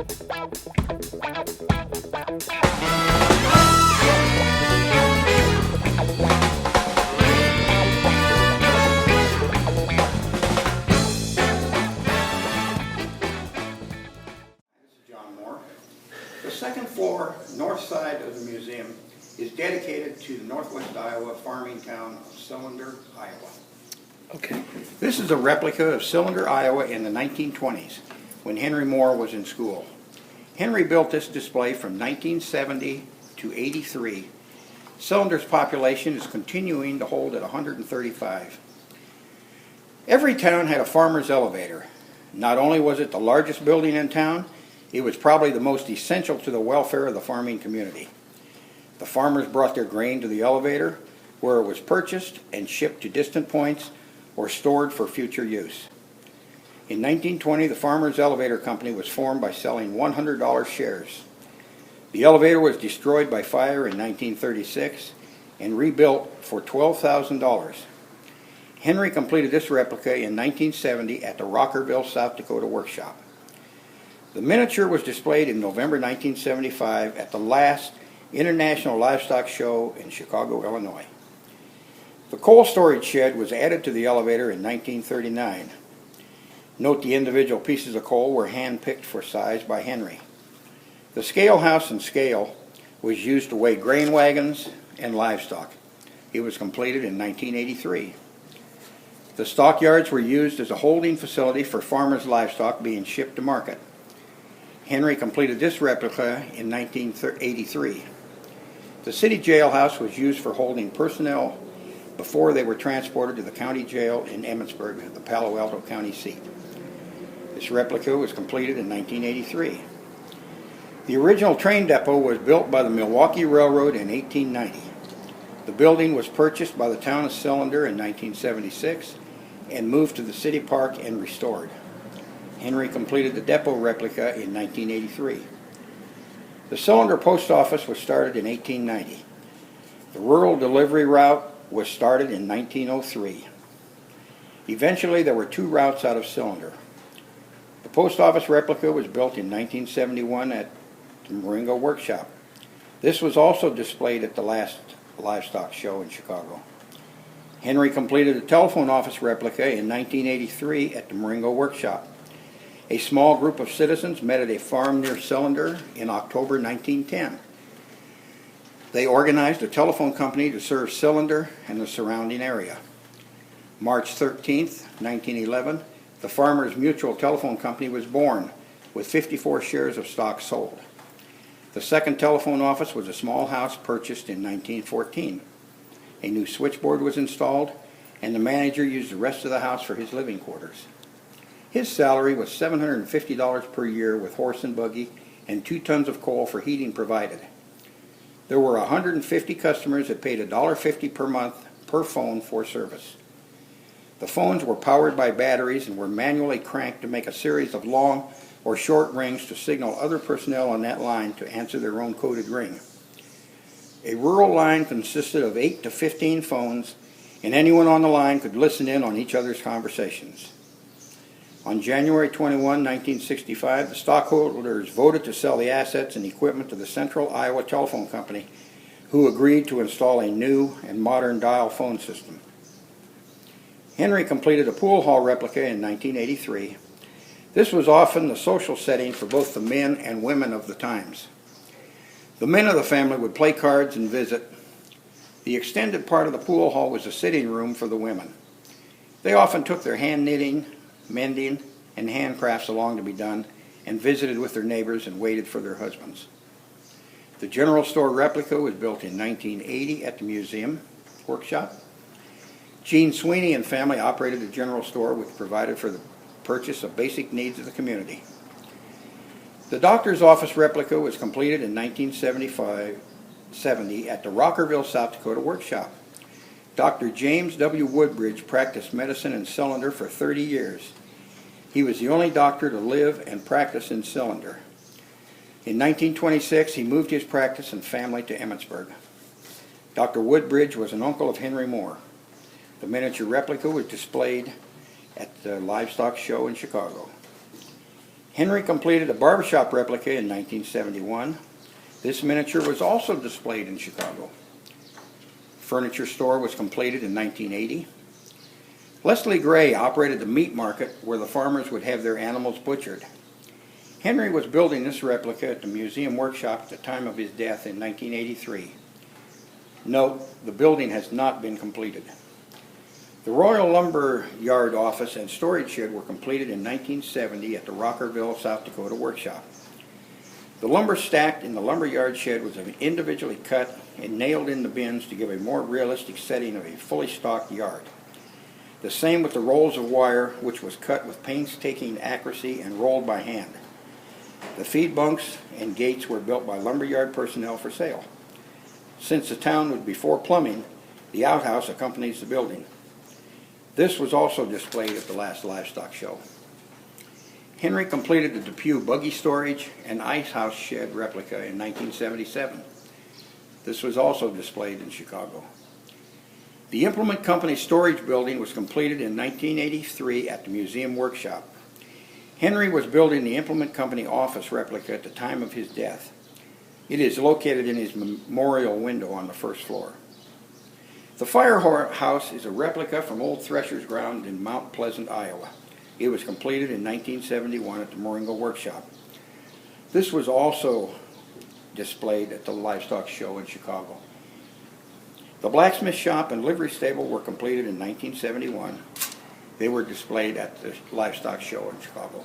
John Moore. The second floor, north side of the museum is dedicated to the northwest Iowa farming town of Cylinder, Iowa. Okay. This is a replica of Cylinder, Iowa in the 1920s, when Henry Moore was in school. Henry built this display from 1970 to 83. Cylinder's population is continuing to hold at 135. Every town had a farmer's elevator. Not only was it the largest building in town, it was probably the most essential to the welfare of the farming community. The farmers brought their grain to the elevator, where it was purchased and shipped to distant points or stored for future use. In 1920, the Farmers Elevator Company was formed by selling $100 shares. The elevator was destroyed by fire in 1936 and rebuilt for $12,000. Henry completed this replica in 1970 at the Rockerville, South Dakota workshop. The miniature was displayed in November 1975 at the last International Livestock Show in Chicago, Illinois. The coal storage shed was added to the elevator in 1939. Note the individual pieces of coal were hand-picked for size by Henry. The scale house and scale was used to weigh grain wagons and livestock. It was completed in 1983. The stockyards were used as a holding facility for farmers' livestock being shipped to market. Henry completed this replica in 1983. The city jailhouse was used for holding personnel before they were transported to the county jail in Emmitsburg, the Palo Alto County seat. This replica was completed in 1983. The original train depot was built by the Milwaukee Railroad in 1890. The building was purchased by the town of Cylinder in 1976 and moved to the city park and restored. Henry completed the depot replica in 1983. The Cylinder Post Office was started in 1890. The rural delivery route was started in 1903. Eventually, there were two routes out of Cylinder. The post office replica was built in 1971 at the Marengo Workshop. This was also displayed at the last livestock show in Chicago. Henry completed a telephone office replica in 1983 at the Marengo Workshop. A small group of citizens met at a farm near Cylinder in October 1910. They organized a telephone company to serve Cylinder and the surrounding area. March 13, 1911, the Farmers Mutual Telephone Company was born, with 54 shares of stock sold. The second telephone office was a small house purchased in 1914. A new switchboard was installed, and the manager used the rest of the house for his living quarters. His salary was $750 per year with horse and buggy and 2 tons of coal for heating provided. There were 150 customers that paid $1.50 per month per phone for service. The phones were powered by batteries and were manually cranked to make a series of long or short rings to signal other personnel on that line to answer their own coded ring. A rural line consisted of 8 to 15 phones, and anyone on the line could listen in on each other's conversations. On January 21, 1965, the stockholders voted to sell the assets and equipment to the Central Iowa Telephone Company, who agreed to install a new and modern dial phone system. Henry completed a pool hall replica in 1983. This was often the social setting for both the men and women of the times. The men of the family would play cards and visit. The extended part of the pool hall was a sitting room for the women. They often took their hand knitting, mending, and handcrafts along to be done, and visited with their neighbors and waited for their husbands. The general store replica was built in 1980 at the museum workshop. Gene Sweeney and family operated a general store which provided for the purchase of basic needs of the community. The doctor's office replica was completed in 1970 at the Rockerville, South Dakota workshop. Dr. James W. Woodbridge practiced medicine in Cylinder for 30 years. He was the only doctor to live and practice in Cylinder. In 1926, he moved his practice and family to Emmitsburg. Dr. Woodbridge was an uncle of Henry Moore. The miniature replica was displayed at the livestock show in Chicago. Henry completed a barbershop replica in 1971. This miniature was also displayed in Chicago. Furniture store was completed in 1980. Leslie Gray operated the meat market where the farmers would have their animals butchered. Henry was building this replica at the museum workshop at the time of his death in 1983. Note, the building has not been completed. The Royal Lumber Yard office and storage shed were completed in 1970 at the Rockerville, South Dakota workshop. The lumber stacked in the lumber yard shed was individually cut and nailed in the bins to give a more realistic setting of a fully stocked yard. The same with the rolls of wire, which was cut with painstaking accuracy and rolled by hand. The feed bunks and gates were built by lumberyard personnel for sale. Since the town was before plumbing, the outhouse accompanies the building. This was also displayed at the last livestock show. Henry completed the Depew buggy storage and ice house shed replica in 1977. This was also displayed in Chicago. The Implement Company storage building was completed in 1983 at the museum workshop. Henry was building the Implement Company office replica at the time of his death. It is located in his memorial window on the first floor. The firehouse is a replica from Old Thresher's Ground in Mount Pleasant, Iowa. It was completed in 1971 at the Moringa Workshop. This was also displayed at the livestock show in Chicago. The blacksmith shop and livery stable were completed in 1971. They were displayed at the livestock show in Chicago.